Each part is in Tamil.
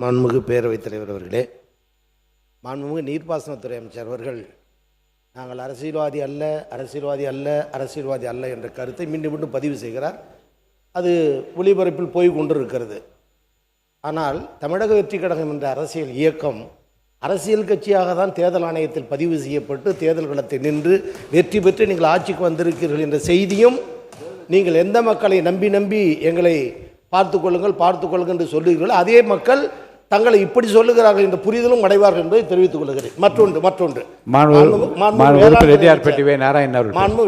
மாண்புமிகு பேரவைத் தலைவர் அவர்களே, மாண்புமிகு நீர்ப்பாசனத்துறை அமைச்சர் அவர்கள் நாங்கள் அரசியல்வாதி அல்ல என்ற கருத்தை மீண்டும் மீண்டும் பதிவு செய்கிறார். அது ஒளிபரப்பில் போய் கொண்டிருக்கிறது. ஆனால் தமிழக வெற்றி கழகம் என்ற அரசியல் இயக்கம் அரசியல் கட்சியாக தான் தேர்தல் ஆணையத்தில் பதிவு செய்யப்பட்டு தேர்தல் களத்தை நின்று வெற்றி பெற்று நீங்கள் ஆட்சிக்கு வந்திருக்கிறீர்கள் என்ற செய்தியும், நீங்கள் எந்த மக்களை நம்பி எங்களை பார்த்து கொள்ளுங்கள் என்று சொல்லுகிறீர்கள், அதே மக்கள் தங்களை இப்படி சொல்லுகிறார்கள் என்ற புரிதலும் அடைவார்கள் என்பதை தெரிவித்துக் கொள்கிறேன். மற்றொன்று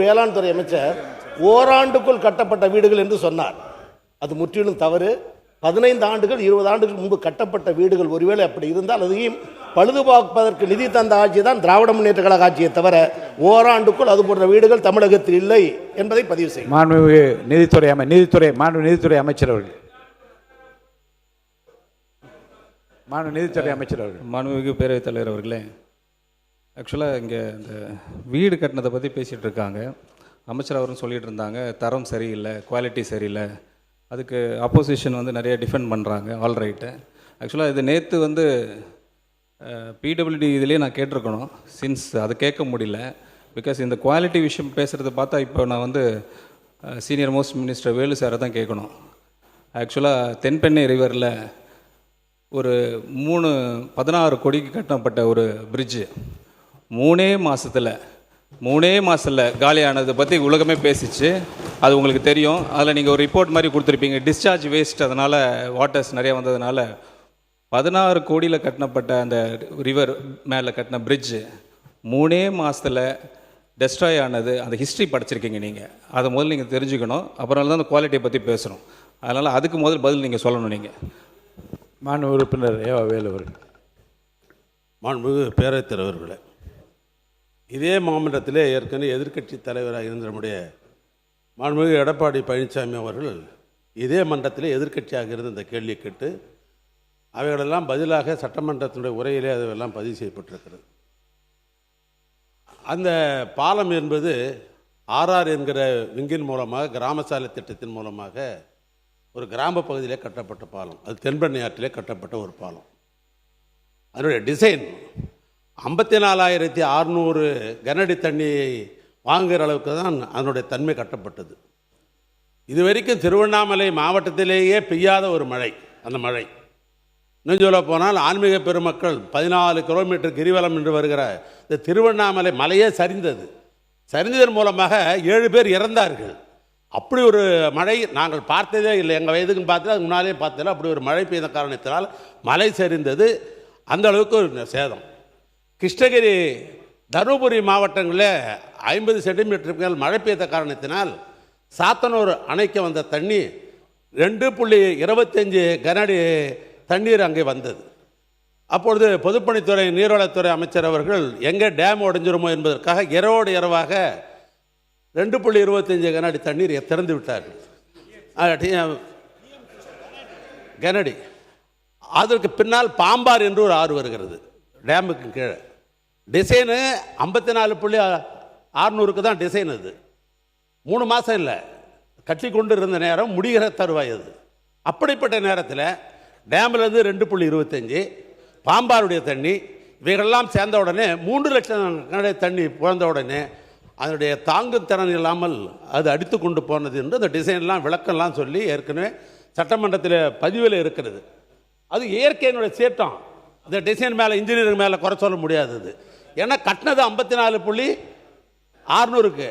வேளாண் துறை அமைச்சர் ஓராண்டுக்குள் கட்டப்பட்ட வீடுகள் என்று சொன்னார். அது முற்றிலும் தவறு. 15 ஆண்டுகள் 20 ஆண்டுகள் முன்பு கட்டப்பட்ட வீடுகள் ஒருவேளை அப்படி இருந்தால் அதையும் பழுதுபார்ப்பதற்கு நிதி தந்த ஆட்சி தான் திராவிட முன்னேற்ற கழக ஆட்சியை தவிர ஓராண்டுக்குள் அது போன்ற வீடுகள் தமிழகத்தில் இல்லை என்பதை பதிவு செய்யும். மாண்புமிகு நீதித்துறை அமைச்சர் அவர்கள். மாண்புமிகு பேரவைத் தலைவர் அவர்களே, ஆக்சுவலாக இங்கே இந்த வீடு கட்டினதை பற்றி பேசிகிட்டு இருக்காங்க. அமைச்சர் அவரும் சொல்லிகிட்டு இருந்தாங்க தரம் சரியில்லை, குவாலிட்டி சரியில்லை. அதுக்கு அப்போசிஷன் நிறைய டிஃபெண்ட் பண்ணுறாங்க. All right. ஆக்சுவலாக இது நேற்று பிடபிள்யூடி இதிலே நான் கேட்டிருக்கணும். சின்ஸ் அது கேட்க முடியல. பிகாஸ் இந்த குவாலிட்டி விஷயம் பேசுகிறத பார்த்தா இப்போ நான் சீனியர் மோஸ்ட் மினிஸ்டர் வேலு சாரை தான் கேட்கணும். ஆக்சுவலாக தென்பெண்ணை ரிவரில் ஒரு 16 கோடிக்கு கட்டப்பட்ட ஒரு பிரிட்ஜு 3 மாதத்தில் காலியானதை பற்றி உலகமே பேசிச்சு. அது உங்களுக்கு தெரியும். அதில் நீங்கள் ஒரு ரிப்போர்ட் மாதிரி கொடுத்துருப்பீங்க. டிஸ்சார்ஜ் வேஸ்ட், அதனால் வாட்டர்ஸ் நிறையா வந்ததுனால 16 கோடியில் கட்டப்பட்ட அந்த ரிவர் மேலே கட்டின பிரிட்ஜு 3 மாதத்தில் டெஸ்ட்ராய் ஆனது. அந்த ஹிஸ்ட்ரி படிச்சிருக்கீங்க நீங்கள். அதை முதல்ல நீங்கள் தெரிஞ்சுக்கணும். அப்புறம் தான் அந்த குவாலிட்டியை பற்றி பேசுகிறோம். அதனால் அதுக்கு முதல் பதில் நீங்கள் சொல்லணும். நீங்கள் மாண்பு உறுப்பினர் ஏவா வேலு அவர்கள். மாண்புமிகு பேரவைத் தலைவர்களே, இதே மாமன்றத்திலே ஏற்கனவே எதிர்க்கட்சி தலைவராக இருந்த நம்முடைய மாண்புமிகு எடப்பாடி பழனிசாமி அவர்கள் இதே மன்றத்திலே எதிர்க்கட்சியாக இருந்து இந்த கேள்வியை கேட்டு அவைகளெல்லாம் பதிலாக சட்டமன்றத்தினுடைய உரையிலே அதுவெல்லாம் பதிவு செய்யப்பட்டிருக்கிறது. அந்த பாலம் என்பது ஆர்ஆர் என்கிற விங்கின் மூலமாக கிராம சாலை திட்டத்தின் மூலமாக ஒரு கிராம பகுதியிலே கட்டப்பட்ட பாலம். அது தென்பெண்ணை ஆற்றிலே கட்டப்பட்ட ஒரு பாலம். அதனுடைய டிசைன் 54,600 கனஅடி தண்ணியை வாங்குகிற அளவுக்கு தான் அதனுடைய தன்மை கட்டப்பட்டது. இதுவரைக்கும் திருவண்ணாமலை மாவட்டத்திலேயே பெய்யாத ஒரு மழை. அந்த மழை இன்னும் சொல்ல போனால் ஆன்மீக பெருமக்கள் 14 கிலோமீட்டர் கிரிவலம் என்று வருகிற இந்த திருவண்ணாமலை மலையே சரிந்ததன் மூலமாக 7 பேர் இறந்தார்கள். அப்படி ஒரு மழை நாங்கள் பார்த்ததே இல்லை. எங்கள் வயதுக்குன்னு பார்த்தது அது முன்னாலே பார்த்ததில்லை. அப்படி ஒரு மழை பெய்த காரணத்தினால் மலை சரிந்தது. அந்த அளவுக்கு ஒரு சேதம். கிருஷ்ணகிரி தருமபுரி மாவட்டங்களில் 50 சென்டிமீட்டருக்கு மேல் மழை பெய்த காரணத்தினால் சாத்தனூர் அணைக்கு வந்த தண்ணி 2.25 கனஅடி தண்ணீர் அங்கே வந்தது. அப்பொழுது பொதுப்பணித்துறை நீர்வளத்துறை அமைச்சர் அவர்கள் எங்கே டேம் உடைஞ்சிருமோ என்பதற்காக இரவோடு இரவாக 2.25 கனஅடி தண்ணீர் திறந்து விட்டார்கள். கனஅடி. அதற்கு பின்னால் பாம்பார் என்று ஒரு ஆறு வருகிறது டேமுக்கு கீழே. டிசைனு 54.600க்கு தான் டிசைன். அது 3 மாதம் இல்லை, கட்டி கொண்டு இருந்த நேரம் முடிகிற தருவாய். அது அப்படிப்பட்ட நேரத்தில் டேமிலேருந்து 2.25 பாம்பாருடைய தண்ணி இவைகளெல்லாம் சேர்ந்த உடனே 3 லட்சம் கனஅடி தண்ணி பிறந்த உடனே அதனுடைய தாங்கும் திறன் இல்லாமல் அது அடித்து கொண்டு போனது என்று அந்த டிசைன்லாம் விளக்கம்லாம் சொல்லி ஏற்கனவே சட்டமன்றத்தில் பதிவில் இருக்கிறது. அது இயற்கையினுடைய சீற்றம். அந்த டிசைன் மேலே இன்ஜினியரிங் மேலே குறை சொல்ல முடியாதது. ஏன்னா கட்டினது 54.600க்கு,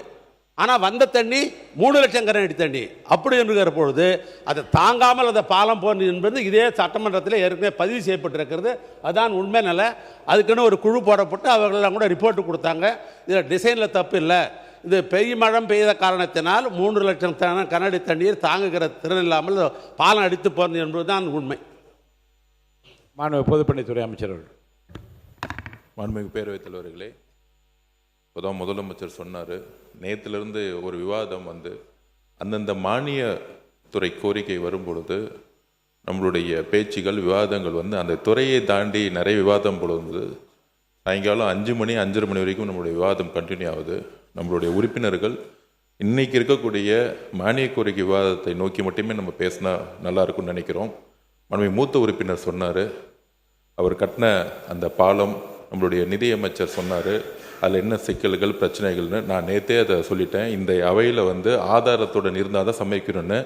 ஆனால் வந்த தண்ணி 3 லட்சம் கனஅடி தண்ணி. அப்படி என்கிற பொழுது அதை தாங்காமல் அந்த பாலம் போன்று என்பது இதே சட்டமன்றத்தில் ஏற்கனவே பதிவு செய்யப்பட்டிருக்கிறது. அதுதான் உண்மை நிலை. அதுக்குன்னு ஒரு குழு போடப்பட்டு அவர்களெல்லாம் கூட ரிப்போர்ட்டு கொடுத்தாங்க. இதில் டிசைனில் தப்பு இல்லை, இது மழை பெய்த காரணத்தினால் 3 லட்சம் கனஅடி தண்ணீர் தாங்குகிற திறன் இல்லாமல் பாலம் அடித்து போனது என்பது தான் உண்மை. மாண்பு பொதுப்பணித்துறை அமைச்சர் அவர்கள். மாண்புமிகு பேரவைத் தலைவர்களே, இப்போதான் முதலமைச்சர் சொன்னார், நேற்றிலிருந்து ஒரு விவாதம் அந்தந்த மானிய துறை கோரிக்கை வரும் பொழுது நம்மளுடைய பேச்சுகள் விவாதங்கள் அந்த துறையை தாண்டி நிறைய விவாதம் பொழுது சாயங்காலம் 5 மணி 5:30 மணி வரைக்கும் நம்மளுடைய விவாதம் கண்டினியூ ஆகுது. நம்மளுடைய உறுப்பினர்கள் இன்றைக்கி இருக்கக்கூடிய மானிய கோரிக்கை விவாதத்தை நோக்கி மட்டுமே நம்ம பேசினா நல்லா இருக்கும்னு நினைக்கிறோம். மாண்புமிகு மூத்த உறுப்பினர் சொன்னார், அவர் கட்டின அந்த பாலம் நம்மளுடைய நிதியமைச்சர் சொன்னார் அதில் என்ன சிக்கல்கள் பிரச்சனைகள்னு. நான் நேற்றே அதை சொல்லிட்டேன். இந்த அவையில் ஆதாரத்துடன் இருந்தால் தான் சமைக்கணும்னு.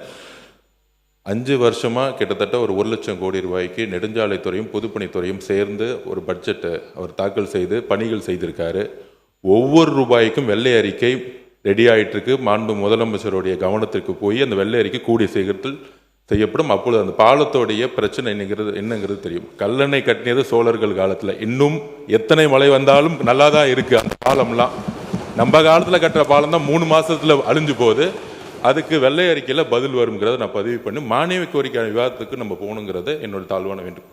5 வருஷமாக கிட்டத்தட்ட ஒரு 1 லட்சம் கோடி ரூபாய்க்கு நெடுஞ்சாலைத்துறையும் பொதுப்பணித்துறையும் சேர்ந்து ஒரு பட்ஜெட்டை அவர் தாக்கல் செய்து பணிகள் செய்திருக்காரு. ஒவ்வொரு ரூபாய்க்கும் வெள்ளை அறிக்கை ரெடி ஆகிட்டுருக்கு. மாண்பு முதலமைச்சருடைய கவனத்திற்கு போய் அந்த வெள்ளை அறிக்கை கூடிய சீக்கிரத்தில் செய்யப்படும். அப்பொழுது அந்த பாலத்தோடைய பிரச்சனை என்னங்கிறது தெரியும். கல்லணை கட்டினது சோழர்கள் காலத்தில். இன்னும் எத்தனை மழை வந்தாலும் நல்லா தான் இருக்குது அந்த பாலம்லாம். நம்ம காலத்தில் கட்டுற பாலம் தான் 3 மாதத்தில் அழிஞ்சு போகுது. அதுக்கு வெள்ளை அறிக்கையில் பதில் வருங்கிறத நான் பதிவு பண்ணி மானிய கோரிக்கையான விவாதத்துக்கு நம்ம போகணுங்கிறது என்னோட தாழ்வான வேண்டும்.